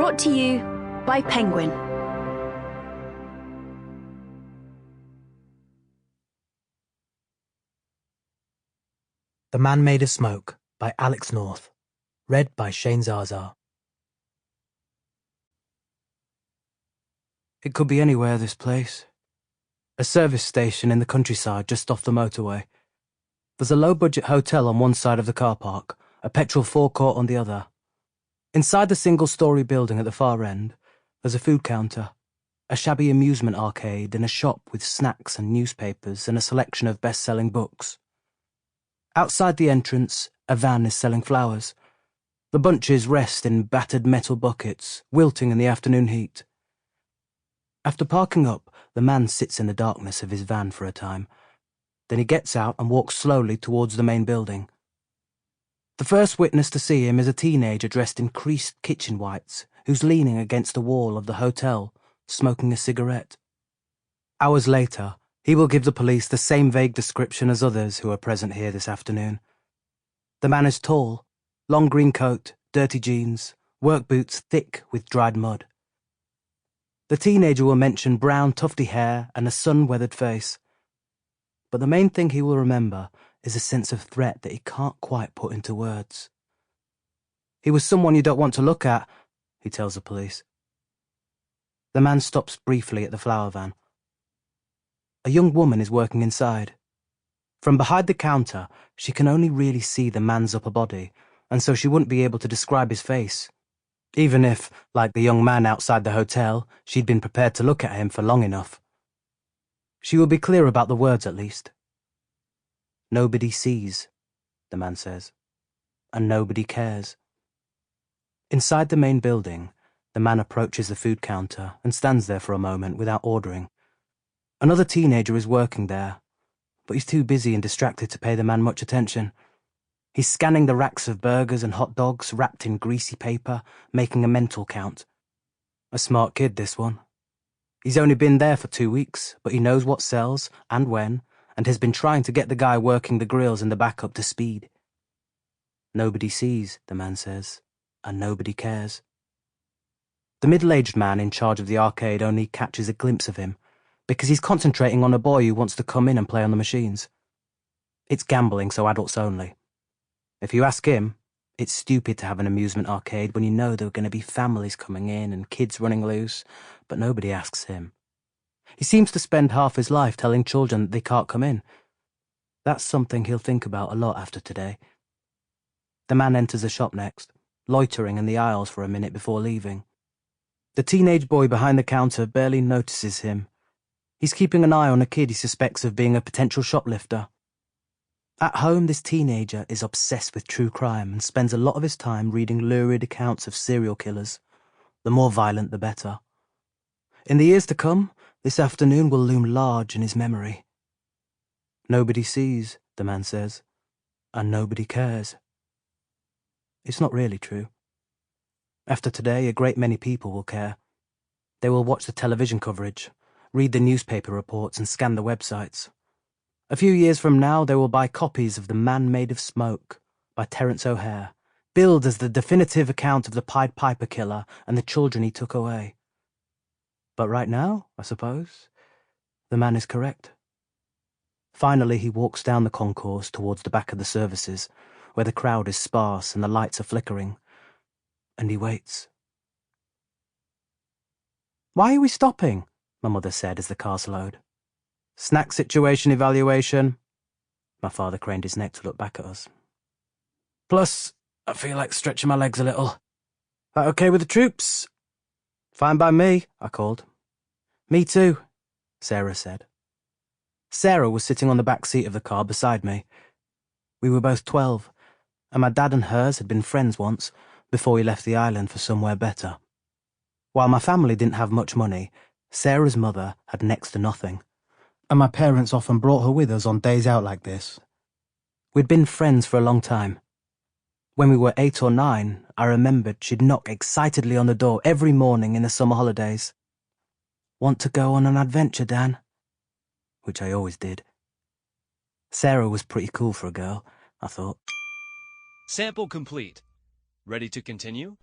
Brought to you by Penguin. The Man Made of Smoke by Alex North. Read by Zaza. It could be anywhere, this place. A service station in the countryside just off the motorway. There's a low-budget hotel on one side of the car park, a petrol forecourt on the other. Inside the single-storey building at the far end, there's a food counter, a shabby amusement arcade and a shop with snacks and newspapers and a selection of best-selling books. Outside the entrance, a van is selling flowers. The bunches rest in battered metal buckets, wilting in the afternoon heat. After parking up, the man sits in the darkness of his van for a time. Then he gets out and walks slowly towards the main building. The first witness to see him is a teenager dressed in creased kitchen whites who's leaning against the wall of the hotel, smoking a cigarette. Hours later, he will give the police the same vague description as others who are present here this afternoon. The man is tall, long green coat, dirty jeans, work boots thick with dried mud. The teenager will mention brown tufty hair and a sun-weathered face. But the main thing he will remember is a sense of threat that he can't quite put into words. He was someone you don't want to look at, he tells the police. The man stops briefly at the flower van. A young woman is working inside. From behind the counter, she can only really see the man's upper body, and so she wouldn't be able to describe his face, even if, like the young man outside the hotel, she'd been prepared to look at him for long enough. She will be clear about the words at least. Nobody sees, the man says, and nobody cares. Inside the main building, the man approaches the food counter and stands there for a moment without ordering. Another teenager is working there, but he's too busy and distracted to pay the man much attention. He's scanning the racks of burgers and hot dogs wrapped in greasy paper, making a mental count. A smart kid, this one. He's only been there for 2 weeks, but he knows what sells and when, and has been trying to get the guy working the grills in the back up to speed. Nobody sees, the man says, and nobody cares. The middle-aged man in charge of the arcade only catches a glimpse of him, because he's concentrating on a boy who wants to come in and play on the machines. It's gambling, so adults only. If you ask him, it's stupid to have an amusement arcade when you know there are going to be families coming in and kids running loose, but nobody asks him. He seems to spend half his life telling children that they can't come in. That's something he'll think about a lot after today. The man enters the shop next, loitering in the aisles for a minute before leaving. The teenage boy behind the counter barely notices him. He's keeping an eye on a kid he suspects of being a potential shoplifter. At home, this teenager is obsessed with true crime and spends a lot of his time reading lurid accounts of serial killers. The more violent, the better. In the years to come, this afternoon will loom large in his memory. Nobody sees, the man says, and nobody cares. It's not really true. After today, a great many people will care. They will watch the television coverage, read the newspaper reports and scan the websites. A few years from now, they will buy copies of The Man Made of Smoke by Terence O'Hare, billed as the definitive account of the Pied Piper killer and the children he took away. But right now, I suppose, the man is correct. Finally, he walks down the concourse towards the back of the services, where the crowd is sparse and the lights are flickering, and he waits. "Why are we stopping?" my mother said as the car slowed. "Snack situation evaluation." My father craned his neck to look back at us. "Plus, I feel like stretching my legs a little. That okay with the troops?" "Fine by me," I called. "Me too," Sarah said. Sarah was sitting on the back seat of the car beside me. We were both 12, and my dad and hers had been friends once, before we left the island for somewhere better. While my family didn't have much money, Sarah's mother had next to nothing, and my parents often brought her with us on days out like this. We'd been friends for a long time. When we were 8 or 9, I remembered she'd knock excitedly on the door every morning in the summer holidays. "Want to go on an adventure, Dan?" Which I always did. Sarah was pretty cool for a girl, I thought. Sample complete. Ready to continue?